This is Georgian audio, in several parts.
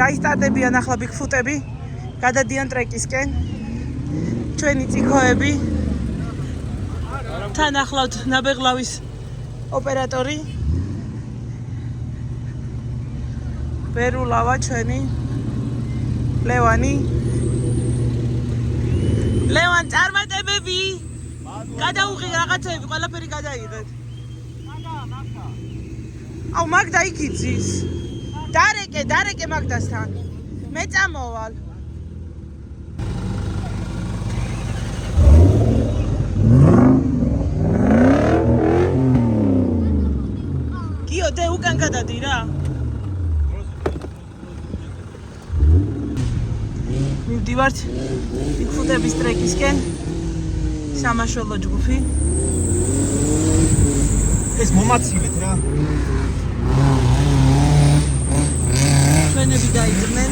Დაისტარდებიან ახლა ბიგფუტები, გადადიან ტრეკისკენ. ჩვენი წიქოები. თან ახლავთ ნაბეღლავის ოპერატორი. ბერულავა ჩვენი ლევანი. ლევან წარმატებები. გადაუღე რაღაცები, ყველაფერი გადაიღეთ. აუ მაგდა იქ იცის. დარეკე მაგდასთან. მე წამოვალ. გიო დე უკან გადადი რა. მივდივართ ბიგფუტების ტრეკისკენ. სამაშველო ჯგუფი. ეს მომაცილეთ რა. ჩვენები დაიძრნენ.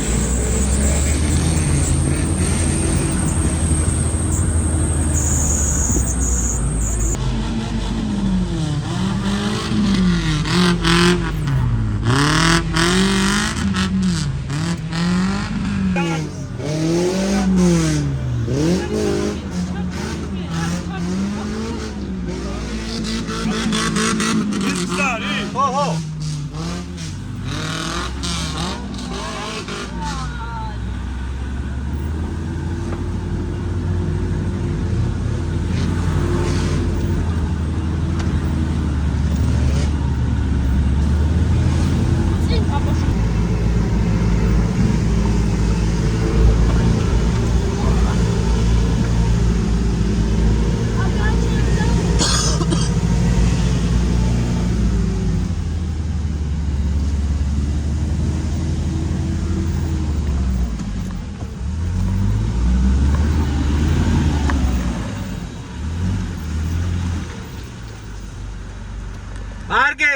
მარგე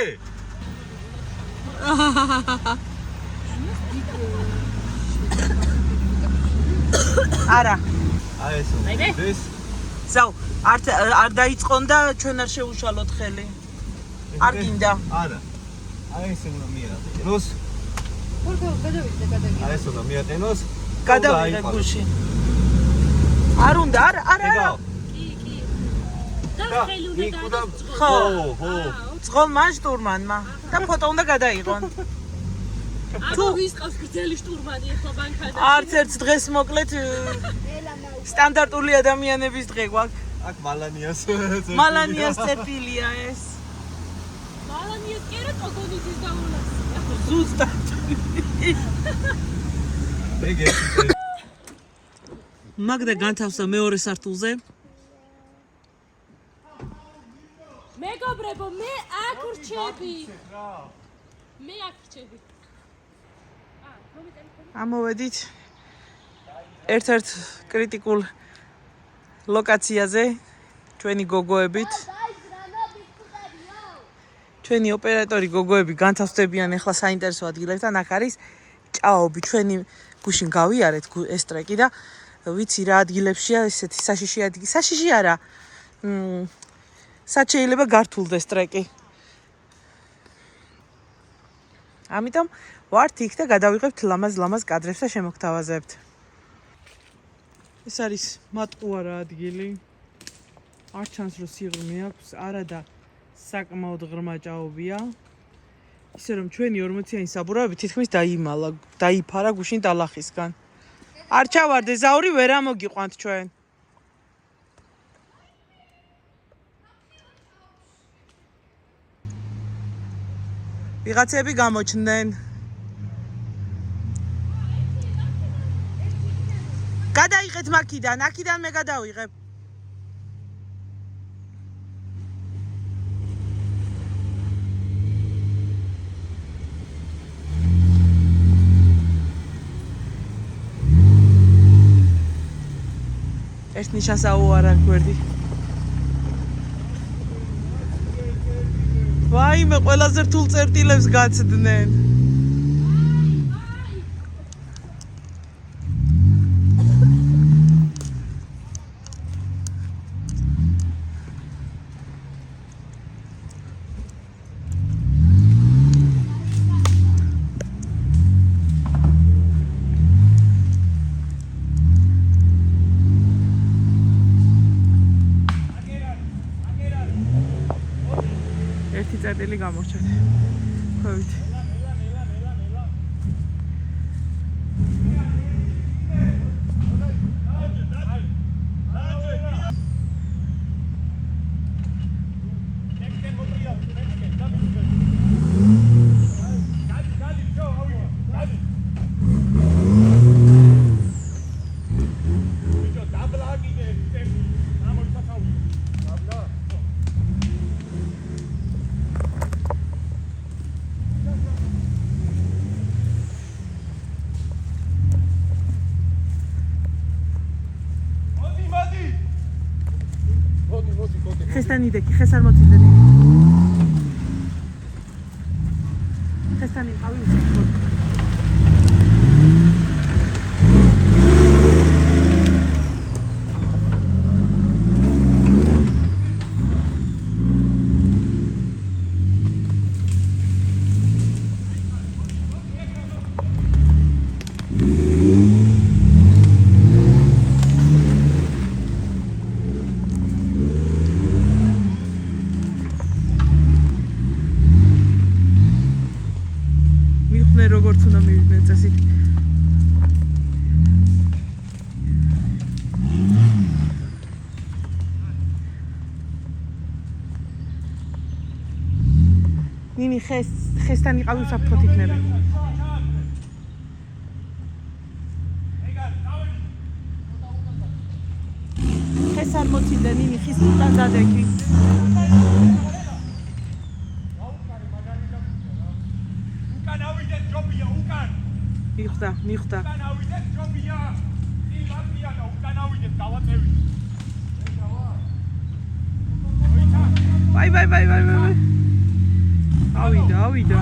არა აი ეს ზავ არ დაიწყონ და ჩვენ არ შეუშალოთ ხელი არ გინდა არა აი ეს უნდა მიაყენოს ხო გადავიდე აი ეს უნდა მიაყენოს გადავიდე გუში არ უნდა არა და ხელი უნდა ხო წყალმა შტურმანმა და ფოტო უნდა გადაიღონ თუ ვისყავს გრძელი შტურმანი ახლა ბანკიდან არც ერთ დღეს მოკლედ სტანდარტული ადამიანების დღე გვაქვს აქ მალანიას წერტილია ეს მალანიას კი არა ტოგონიძის დაულასია ზუსტად მაგდა განთავსა მეორე სართულზე მეგობრებო მე აქ ვრჩები ამოვედით ერთ-ერთ კრიტიკულ ლოკაციაზე ჩვენი გოგოებით ჩვენი ოპერატორი გოგოები განთავსდებიან ახლა საინტერესო ადგილებთან აქ არის ჭაობი ჩვენი გუშინ გავიარეთ ეს ტრეკი და ვიცი რა ადგილებშია ესეთი საშიში არა სად შეიძლება გართულდეს ტრეკი ამიტომ ვართ იქ და გადავიღებთ ლამაზ კადრებს და შემოგთავაზებთ ეს არის მატყუარა ადგილი არ ჩანს რომ სიღრმე აქვს არა და საკმაოდ ღრმა ჭაობია ისე რომ ჩვენი 40-იანი საბურავები თითქმის დაიფარა გუშინ დალახისგან არ ჩავარდე ზაური ვერ ამოგიყვანთ ჩვენ ვიღაცები გამოჩნდნენ გადაიღეთ აქიდან მე გადავიღებ ერთ ნიშანს აუარა გვერდი ვაიმე ყველაზე რთულ წერტილებს გაცდნენ გამორჩათ. ქვევით. ხესთან იდექი, ხეს არ მოწინდა ნინი. ხესთან იყავი უცებ. როგორც უნდა მივიდნენ წესით. ნინი ხესთან იყავი უსაფრთხოდ იქნება. ხეს არ მოწინდა ნინი ხის უკან დადექი. მიხდა. ვაი. ავიდა.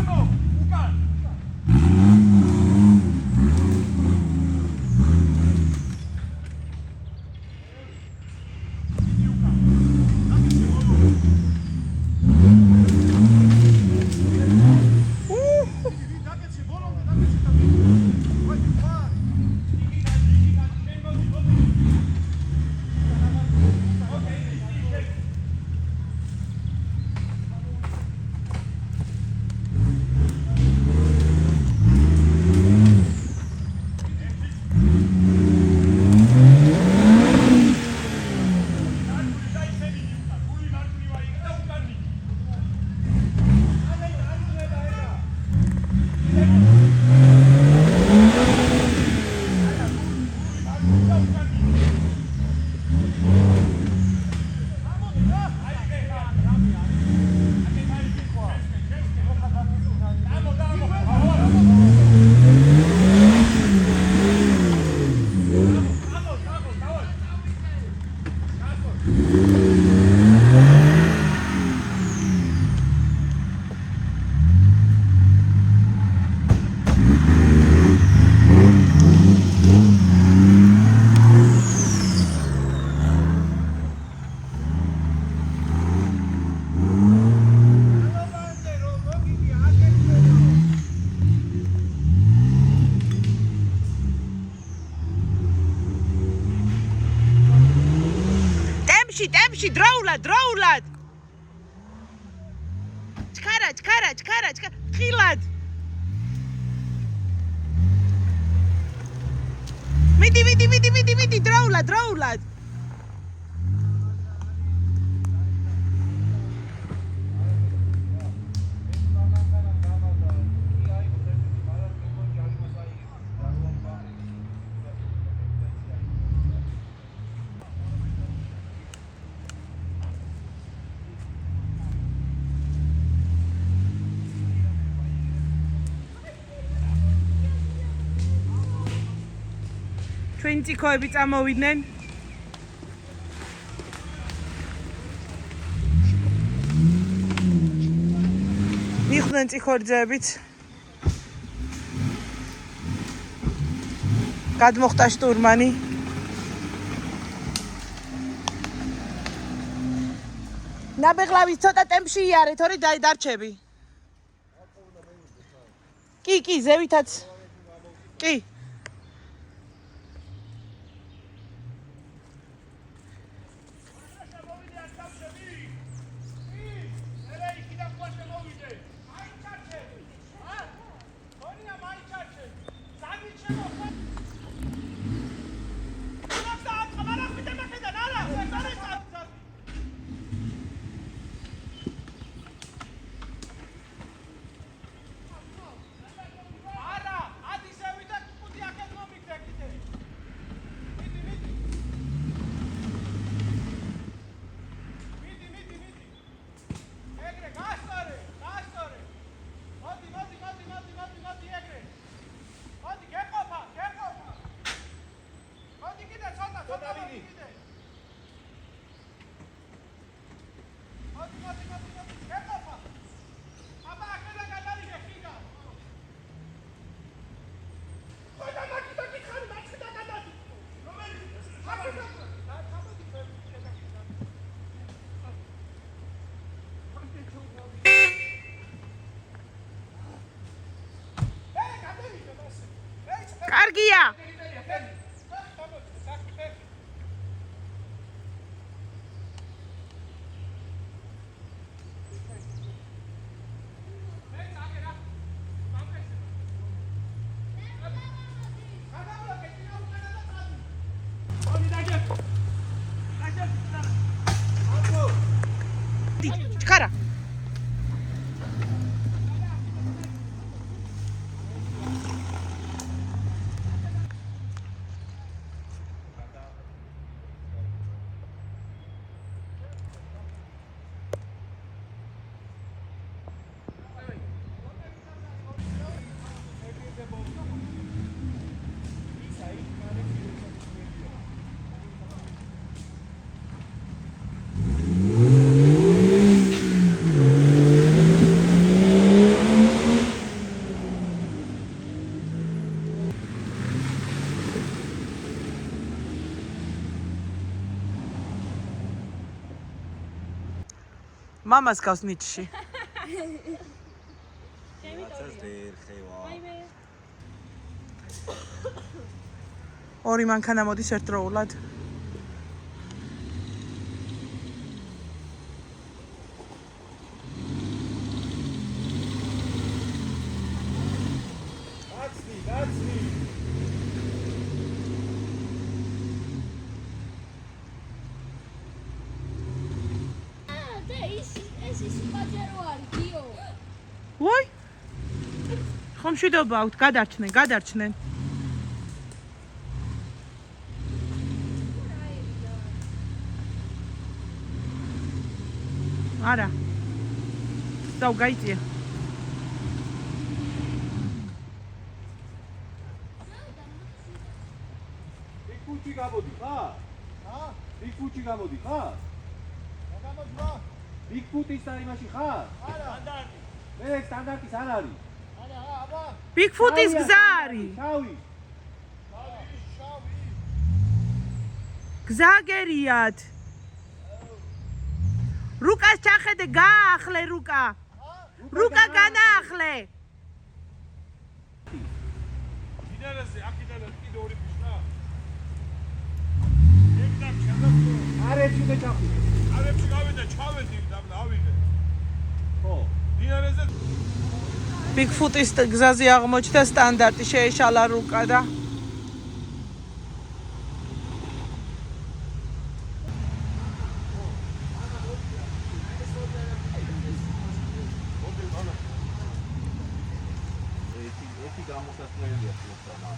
ტემპში დროულად ჩქარა ხილად მიდი დროულად ჩვენი წიქოები წამოვიდნენ. მიხვდნენ წიქორძეებით. გადმოხტა შტურმანი. ნაბეღლავის ცოტა ტემპში იარე, თორე დარჩები. კი, ზევითაც. კი. კარგია. ჩქარა. მამას გავს ნიჩში. რაცაც ვერ ხევა. ორი მანქანა მოდის ერთდროულად. გაცნი. ვაი? ხომ შვიდობა აქვთ, გადარჩნენ. არა. დაუ გაიწია. იქუჩი გამოდი ხარ? იქუჩი გამოდი ხარ? ბიგფუტის და იმაში ხარ? სტანდარტი. მე სტანდარტის არ არის. აბა. ბიგფუტის გზა არის. შავი. გზა გერიათ. რუკას ჩახედე, გაახლე რუკა. რუკა განაახლე. დინარაზე აქედან კიდე ორი ფიშნა. ეგ ჩადაგდო. არებში და ჩახუ. არებში გავიდა, ჩავედი და ავიღე. ხო. დინარაზე ბიგფუტის გზაზე აღმოჩნდა სტანდარტი, შეეშალა რუკა და ერთი გამოსასვლელია ხლოსანა.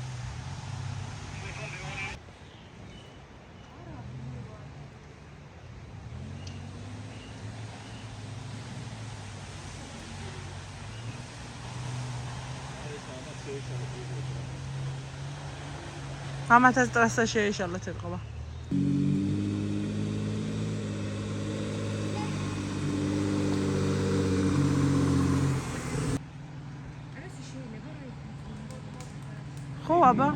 ამათაც ტრასა შეეშალათ ეთყობა. ხო, აბა.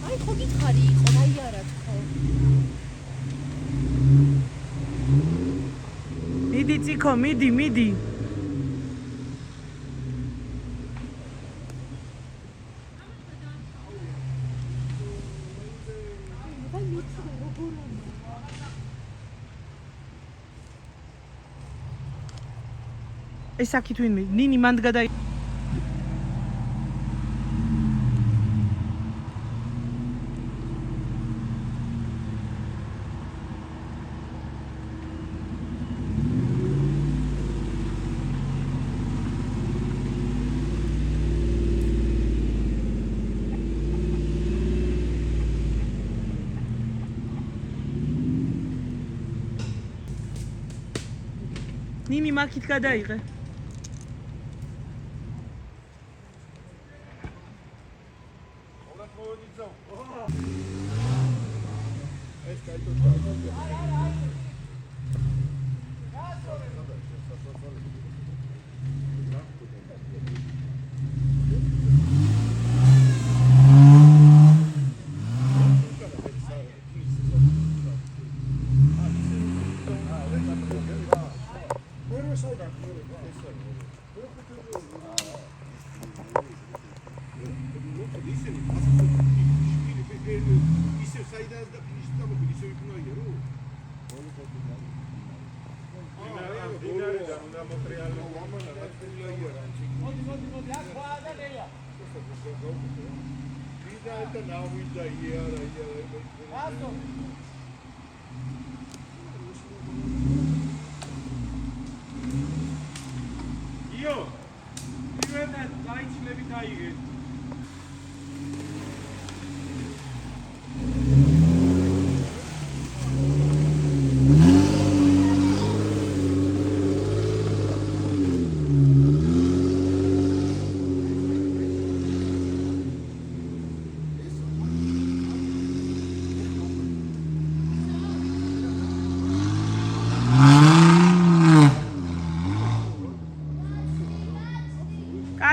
აი ხო გითხარი იყო, აი არა თქო. მიდი ციკო, მიდი. ეს აქ თუ ინმე, ნინი მანდ გადაი ნინი მაქით გადაიღე. იო, პირველად დაიჩლები დაიღე.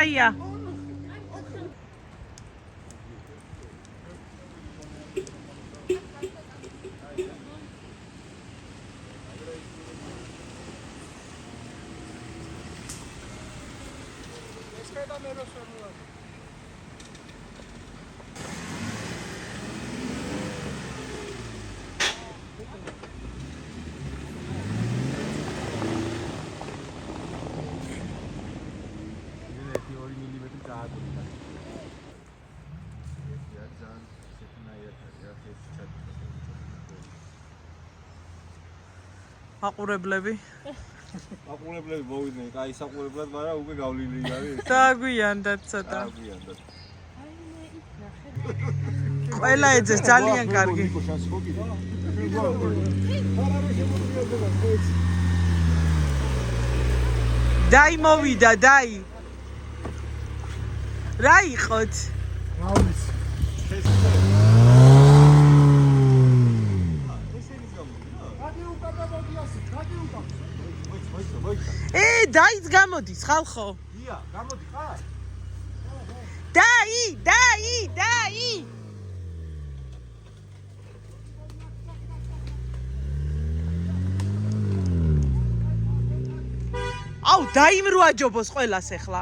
კაია. აყურებლები აყურებლები მოვიდნენ, კაი საყურებლად, მაგრამ უკვე გავლილი არის. დააგვიანდათ ცოტა. დააგვიანდათ. ყველა ეძეს ძალიან კარგი. დაი მოვიდა, დაი. რა იყოთ? დაიც გამოდის ხალხო. ია, გამოდი ხარ? დაი. აუ, დაიმრუაჯობოს ყველას ახლა.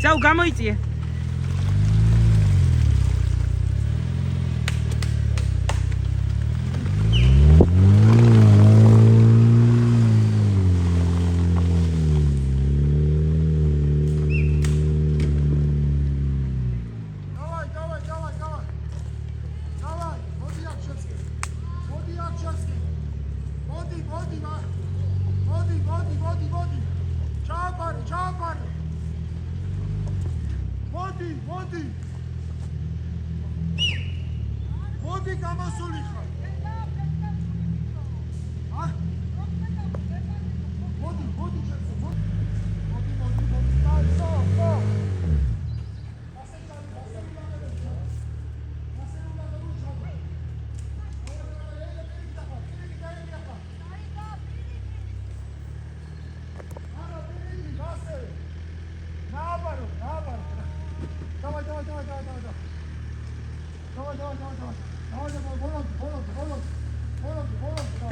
ზაუ გამოიწიე.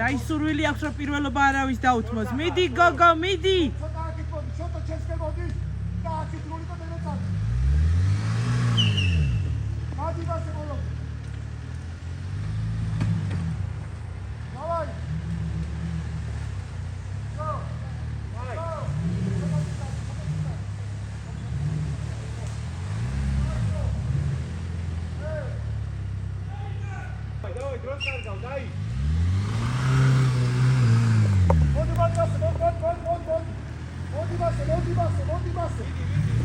დაისურვილი აქვს რომ პირველობა არავის დაუთმოს. მიდი გოგო, მიდი.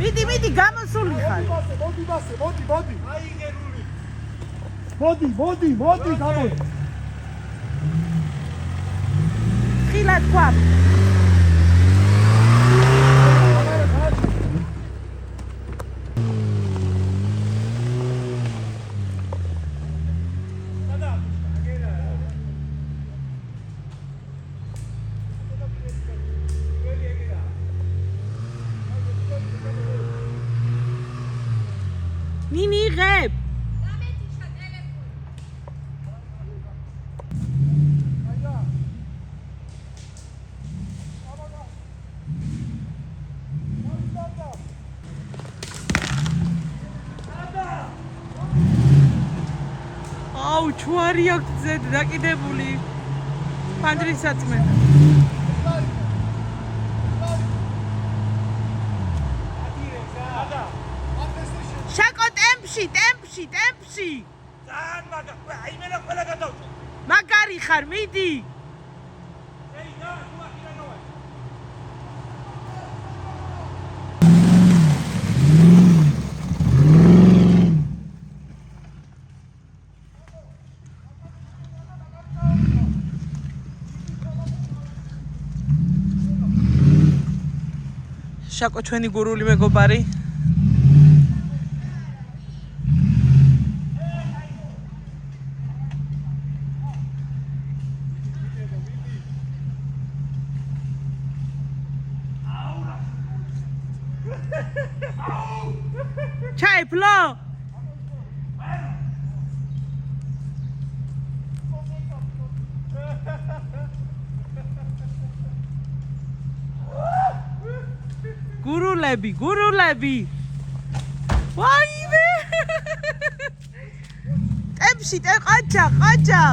მიდი, გამოსული ხარ. მოდი მასე, მოდი. აი გერული. მოდი, გამოდი. ხილად ყვა. ნინი იღებ. აუ, ჩუარი აქვს ზედ დაკიდებული. ფანჯრის საწმე. შაკო ტემპში. ძალიან მაგარი. აი მე რა ყველა გადავწო. მაგარი ხარ, მიდი. ეი, და თუ აქედან გავარ. შაკო ჩვენი გურული მეგობარი. ჩაიფლო. გურულები. ვაიმე. ტემპში, ყაჭა.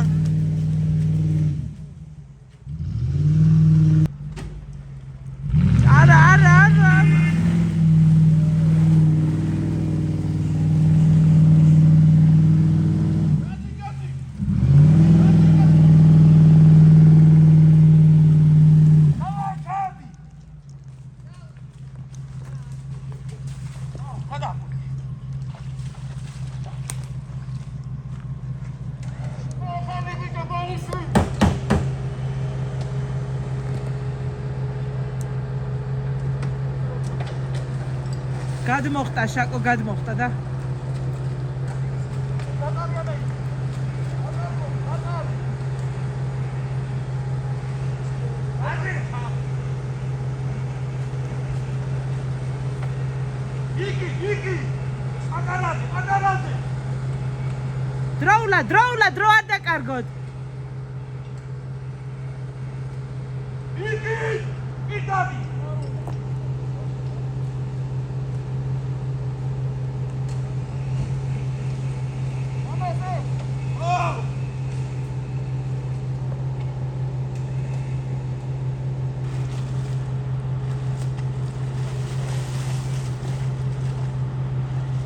არა. გადმოხტა შაკო და იგი აკარაზე დრო არ დაკარგოთ. იგი დავი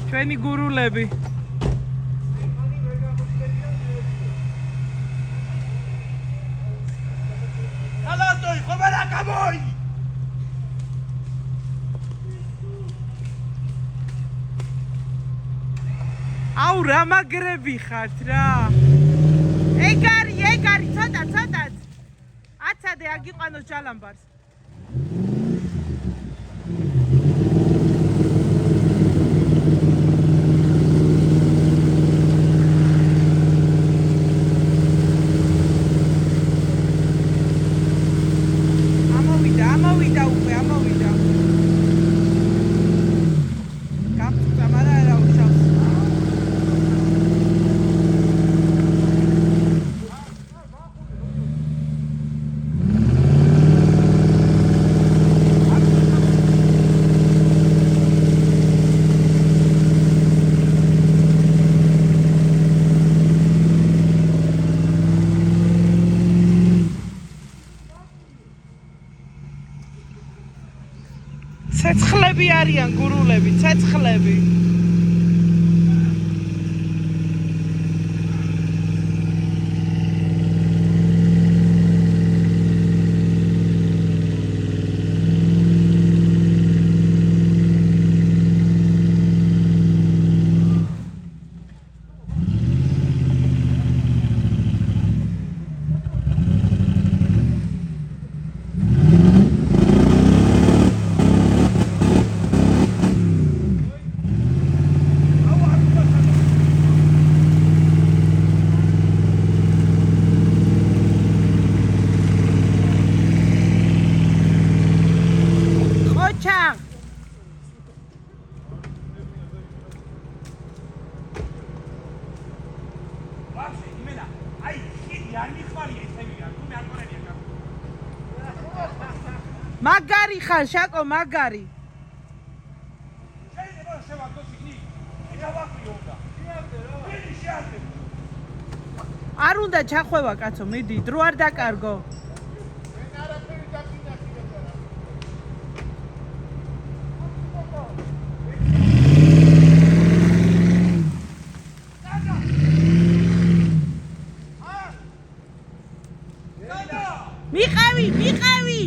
ჩვენი გურულები. ალასტოი ხომარა გამოი აუ რა მაგრები ხართ რა. ეგარი ცოტა. აცადე აგიყვანოს ჯალამბარს. ამოვიდა. გამწუწა, მაგრამ არა უშავს. ცეცხლები არიან გურულები, ცეცხლები. ჩაღ ვაფშე იმენა აი ხიდი არ მიხმარია ისევია თუ მე არ მყარებია მაგარი ხარ შაკო მაგარი შეიძლება შევაგდო შიგნი ეკავაყრიო უნდა მიდი შეარდე არ უნდა ჩახვევა კაცო მიდი დრო არ დაკარგო მიყევი მიყევი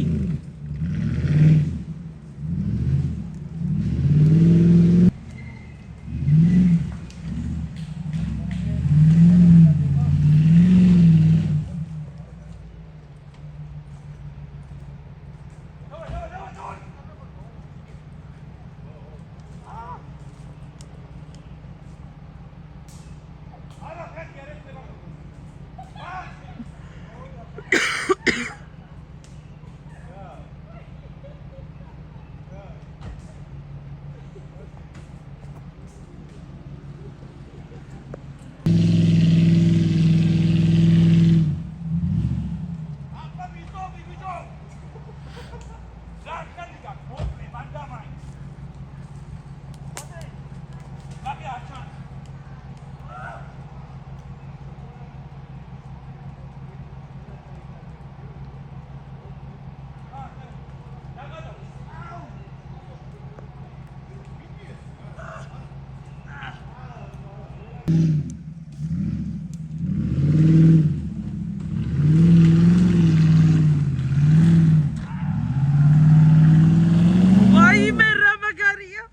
ვაიმე რა მაგარია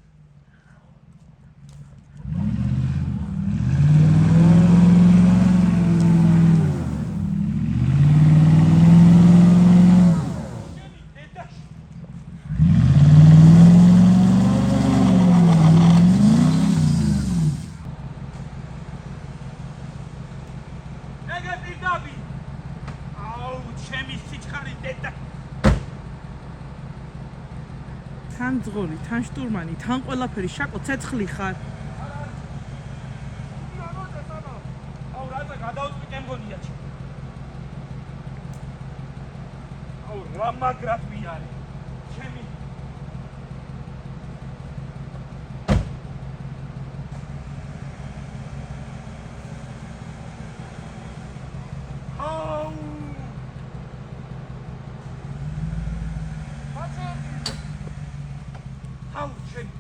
თან ძღოლი, თან შტურმანი, თან ყველაფერი შაკო ცეცხლი ხარ. აუ რატო გადაუწყვიტე მგონია ჩი. აუ რა მაგრად ვიარე. ჩემი აუ აუ ჩემი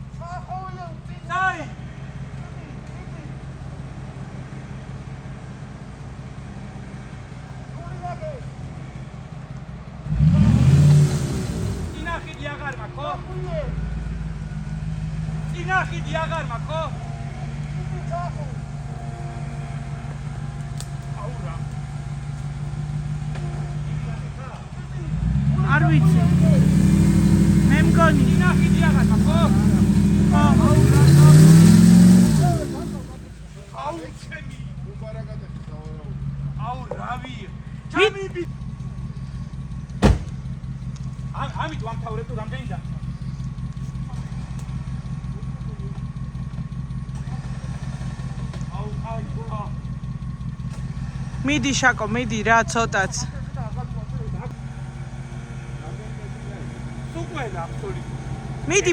დაი ინახიდი აღარ მაქო? ინახიდი აღარ მაქო? აუ რა არ ვიცი. მე მგონი ინახიდი აღარ მაქო? ხო. აუ ჩემი აუ რავი ჩემი ამით ვამთავრებ თუ რამდენი და აუ აუ მიდი შაკო, მიდი რა ცოტაც. სუყვენა აბსოლუტურად მიდი.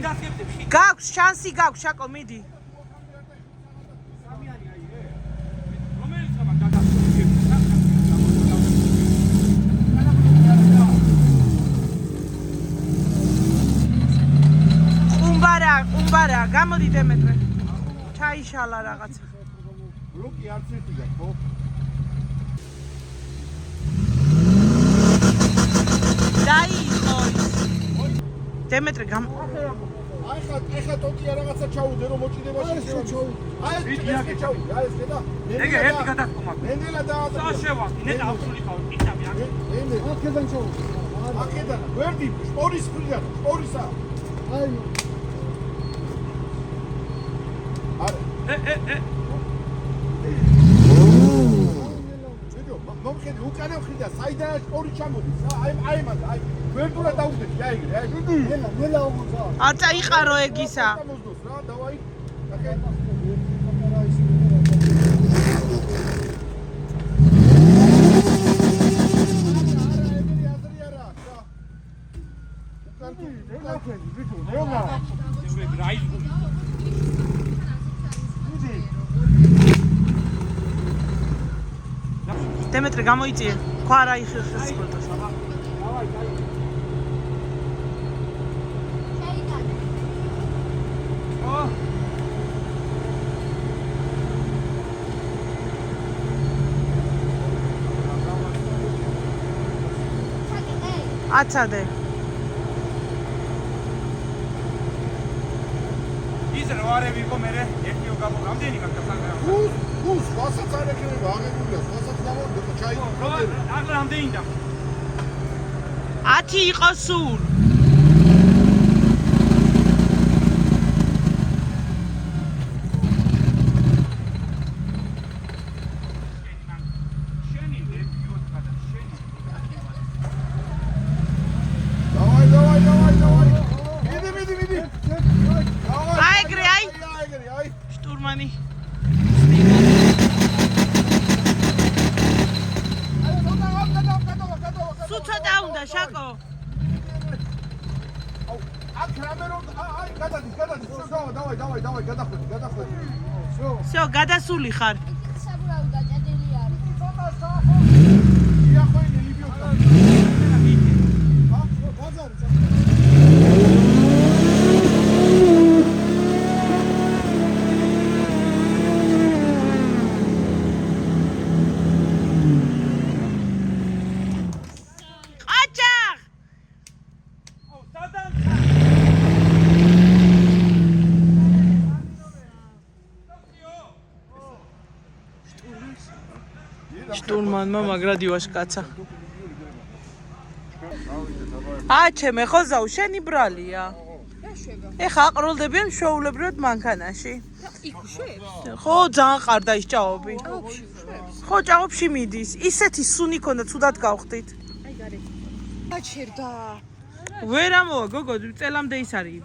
გაქვს შანსი გაქვს შაკო, მიდი. რომელიც ხება გაგასწორებს ყუმბარა, გამოდი დემეტრე. ჩაიშალა რაღაცა. ბლოკი არც ერთია, ხო? დაიხო. დემეტრე ახლა თოქია რაღაცა ჩაუდე რომ მოჭიდებაში შეჩაუ. აი ეს ჩაუ, აი ეს ხედა. ეგ ერთი გადასკომა. ნენელა დაადა. საშევაკი, ნედა აბსოლუტურად იტავი აქ. ნენე, აქედან ჩაუ. აქედან, ვერდი, შტორის მხრიდან, შტორისა. აი. არა. მომხედე უკანა მხრიდან საიდანაც ორი ჩამოდის აი მაგ აი ვერტულა დაუდგეთ აიგე აი ნელა უგზა არ წაიყარო ეგისა გამოსდოს რა დავაი აკე დემეტრე გამოიწიე ქვა რა იხერხეს ფოტოს აცადე ის რა არები იყო მე ერთი უკავო რამდენი გაკეთდა გუს ვასაც არ ეკრება აღებულია ვასაც დავარდო ჩაი აგ რამდენი და 10 იყო სულ штурмани სუცოდა უნდა შაკო აქ რამე რომ აი გადადის დავაი გადახვედი всё გადასული ხარ საბურავი გაჭადილი არის. იახვენი იბიოტა ბაზარი штурманმა მაგრადივაშ კაცა აჩემე ხოზაუ შენი ბრალია ეხა აყროლდებიან შოულებრივად მანქანაში იქ უშევს? ხო ძალიან ყარდა ის ჭაობი ხო ჭაობში მიდის ისეთი სუნი ქონდა ცუდად გავხდით აი გარე. აჩერდა. ვერა მოვა გოგო წელამდე ის არის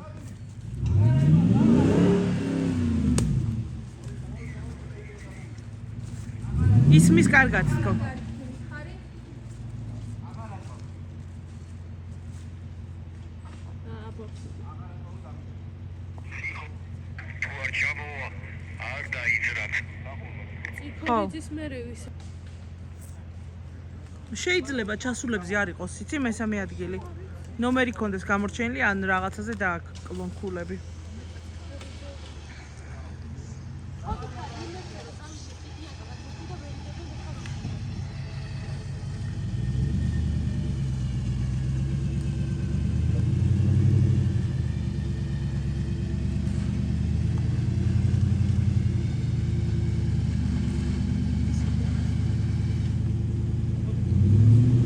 ისმის კარგად თქო ციფრიც მერევის. შეიძლება ჩასულებზე არ იყოს იცი მესამე ადგილი ნომერი კონდეს გამორჩენილი ან რაღაცაზე დააკლონ ქულები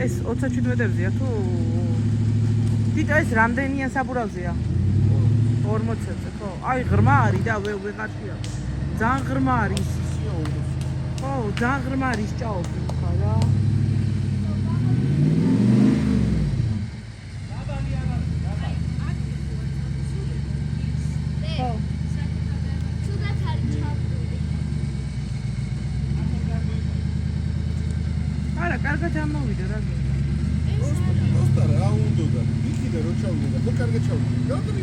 ეს 27-ებზეა თუ დიდა ეს რამდენია საბურავზეა 40-ზე ხო აი ღრმა არის და ვეღარშია ძალიან ღრმა არის ხო ძალიან ღრმა არის ჭაობი ხა რა არა კარგად ამოვიდა რა Ostara, რა უნდა და იქიდან რო ჩავიდა და კარგად ჩავიდა. რამდენი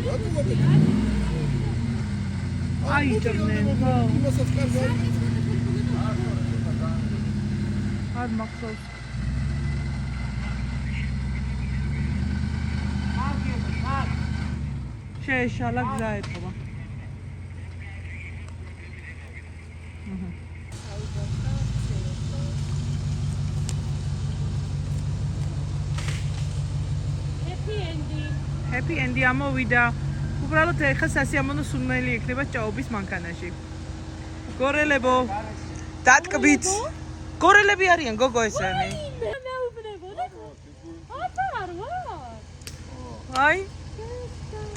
რატო ვაგეთ? აი ჭრნენ ხო იმასაც კარგად არ მახსოვს შეეშალა გზა ეთქობა Happy End ამოვიდა. უბრალოდ ეხა სასიამოვნო სუნმელი იქნება ჭაობის მანქანაში. გორელებო დატკბით. გორელები არიან გოგო ესენი. აი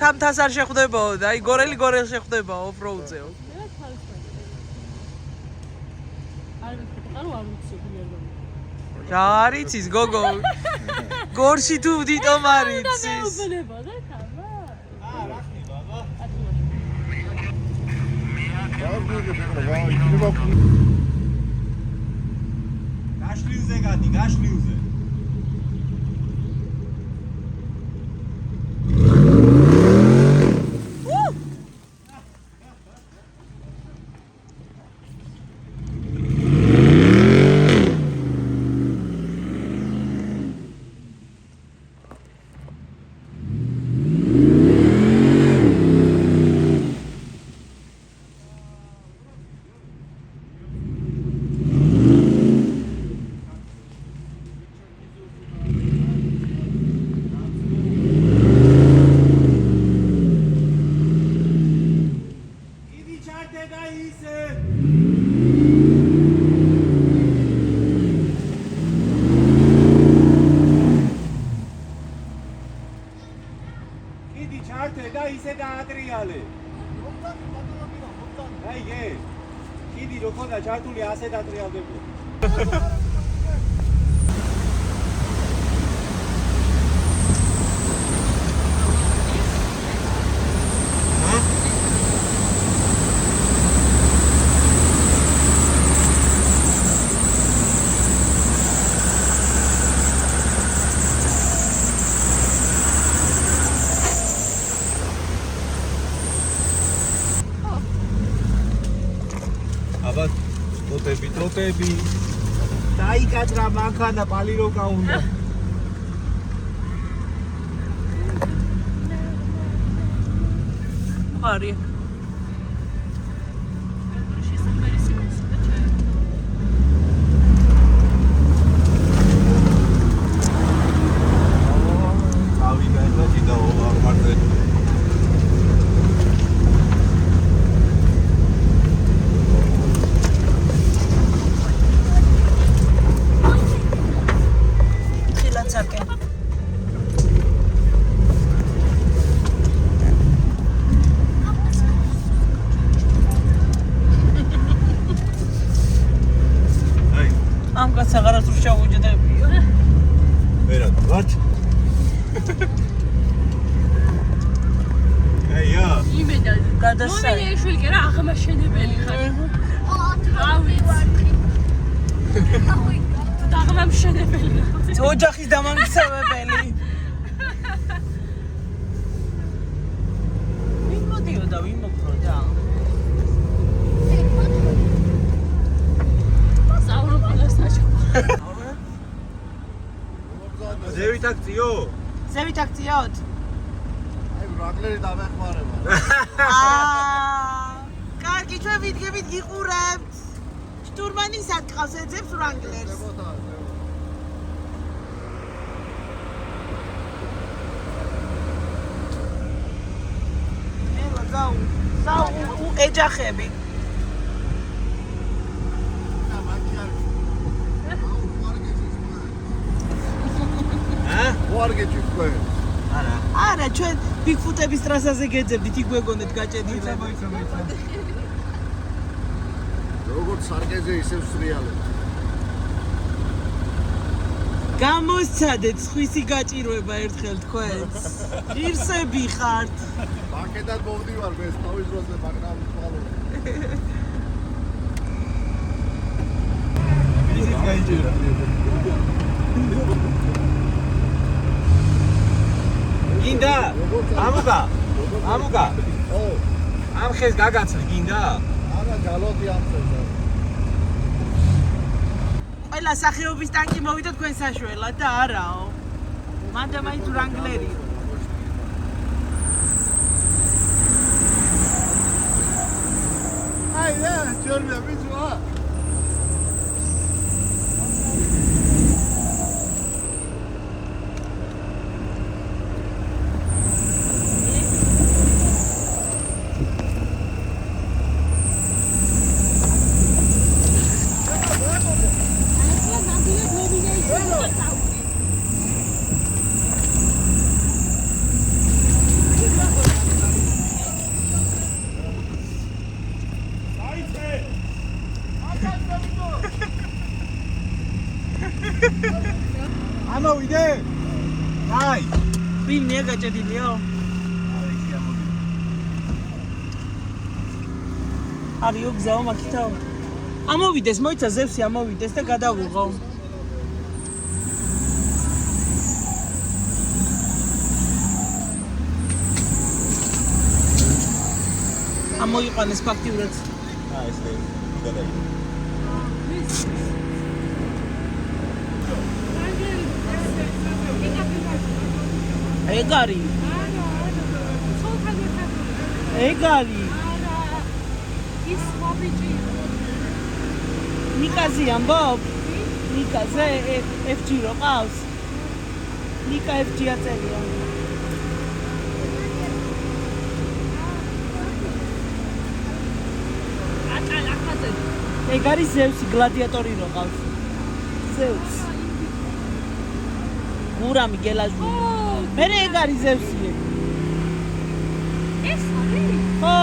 თამთას არ შეხვდებაო და აი გორელი გორელ შეხვდებაო ოფროუდზეო. არ ვიცი, არ ვიცი. რა არიცის გოგო გორში თუ ვდიტომ არიცის გაშლიუზე გადი, გაშლიუზე. ჩართული ასე დატრიალდებოდა. ტოტები დაიკაჭრა მანქანა პალი რო გაუნდა არის ოჯახის დამამგზავრებელი. ვინ მოდიოდა, ვინ მოხროდა? საუბრობდეს საჭოა. ზევით აქციო? ზევით აქციოთ? აი, რაგლერი დამეხმარება. კარგი, ჩვენ ვიდგებით გიყურებთ. შტურმანი სათქავს ეძებს რანგლერს. ეჯახები. ვარგეჭი თქვენ. არა, ჩვენ ბიგფუტების ტრასაზე გეძებდით, იქ გვეგონეთ გაჭედილი. როგორც სარკეზე ისევ სრიალებს. გამოსცადეთ სხვისი გაჭირვება ერთხელ თქვენს. ღირსები ხართ. მაკედან მოვდივარ მე თავის დროზე მაგრამ თვალო. ისიც გაიჭირა. გინდა? ამუკა. ო, ამ ხეს გაგაცრ გინდა? არა გალოდი ამწევდა. ყველა სახეობის ტანკი მოვიდა თქვენ საშველად და არაო. მანდა მაინც რანგლერი. აი, ჯორბია მიცვა. ბილნია გაჭედილიო? არიო გზაო მაქითაო. ამოვიდეს, მოიცა ზევსი ამოვიდეს და გადავიღო. ამოიყვანეს ფაქტიურად. ეს გადაიდო. ეგარი. ეგარი. ის მობიჭი. ნიკაზე ამბობ? ნიკაზე FG რო ყავს? ნიკა FG აწერია. ეგარი ზევსი გლადიატორი რო ყავს. ზევს. გურამი გელაჟული. მერე ეგარი ზევსია. ეს არის? ხო.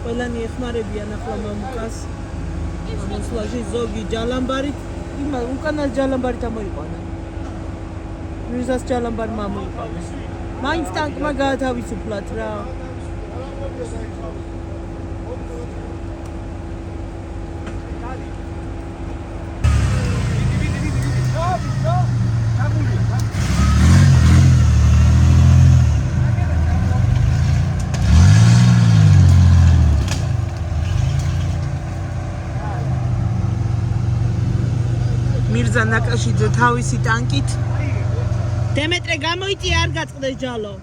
ყველანი ეხმარებიან ახლა მამუკას. მოსლაჟი ზოგი ჯალამბარით, იმა უკანას ჯალამბარით ამოიყვანა. მირზას ჯალამბარი მომიყვანა. მაინც ტანკმა გაათავისუფლათ რა. მირზა ნაკაშიძე თავისი ტანკით. დემეტრე გამოიწია არ გაწყდეს ჯალო.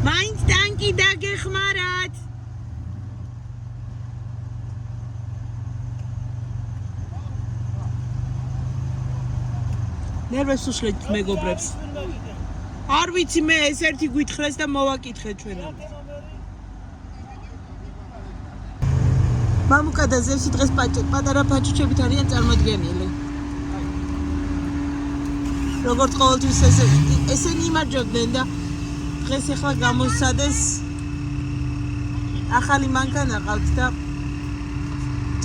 მაინც ტანკი დაგეხმარათ. ნერვებს უშლით მეგობრებს. არ ვიცი მე ეს ერთი გვითხრეს და მოვაკითხე ჩვენამდე. მამუკა და ზევსი დღეს პატარა ფაჩუჩებით არიან წარმოდგენილი. როგორც ყოველთვის ესენი იმარჯვებდნენ და დღეს ახლა გამოსცადეს ახალი მანქანა ყავთ და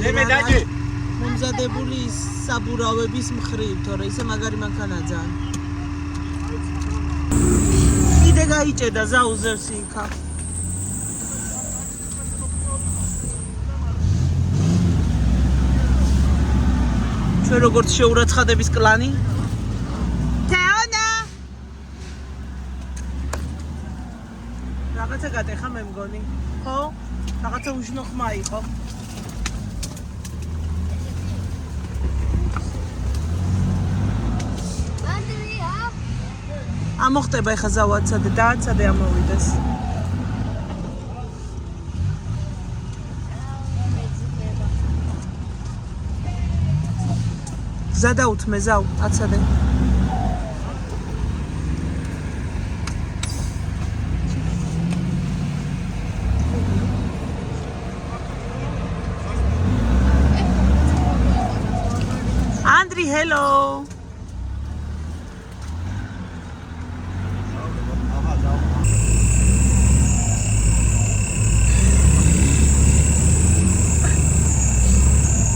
დემედაჯი მომზადებული საბურავების მხრივ, თორე ისე მაგარი მანქანაა ძალიან. კიდე გაიჭედა ზაუზერსი იქა. ჩვენ როგორც შეურაცხადების კლანი რაღაცა გატეხა მე მგონი. ხო? რაღაცა უშნო ხმა იყო. ანდრია. ამოხტება ეხა ზავაცადე და აცადე ამოვიდეს. ზადაუთმე ზავ აცადე. Andri, hello.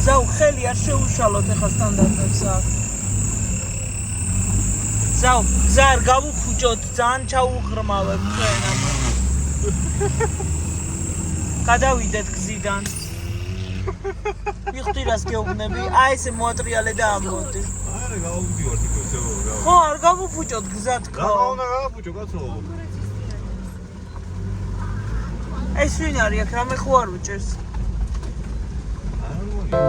ზაუ ხელი არ შეუშალოთ ეხა სტანდარტებს აქ. ზაუ გზა არ გავუხუჭოთ, ძალიან ჩაუღრმავებ ჩვენ ამას. გადავიდეთ გზიდან. მიხტირას გეუბნები, აი ესე მოატრიალე და ამოდი. არა, გავუვდივარ თვითონ ზეო. ხო, არ გამოფუჭოთ გზად ხო. უნდა გავაფუჭო, კაცო. ეს ვინ არის აქ, რამე ხო არ უჭერს? არ მგონია.